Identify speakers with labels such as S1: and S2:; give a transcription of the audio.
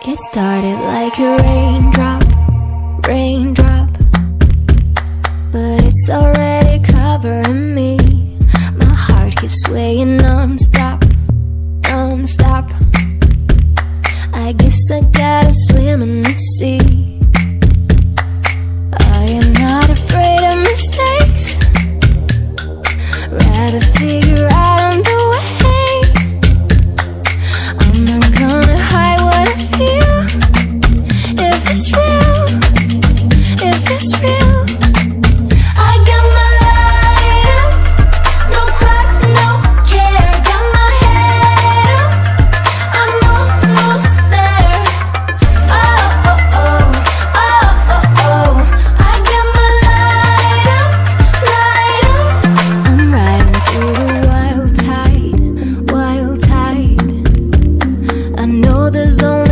S1: It started like a raindrop, raindrop, but it's already covering me. My heart keeps swaying non-stop, non-stop. I guess I gotta swim in the sea. I am not afraid of mistakes, rather figure out on the way. I'm not gonna hide what I feel. If it's real, if it's real, I got my light up, no crack, no care. Got my head up, I'm almost there. Oh, oh, oh, oh, oh, oh. I got my light up, light up. I'm riding through the wild tide, wild tide. I know there's only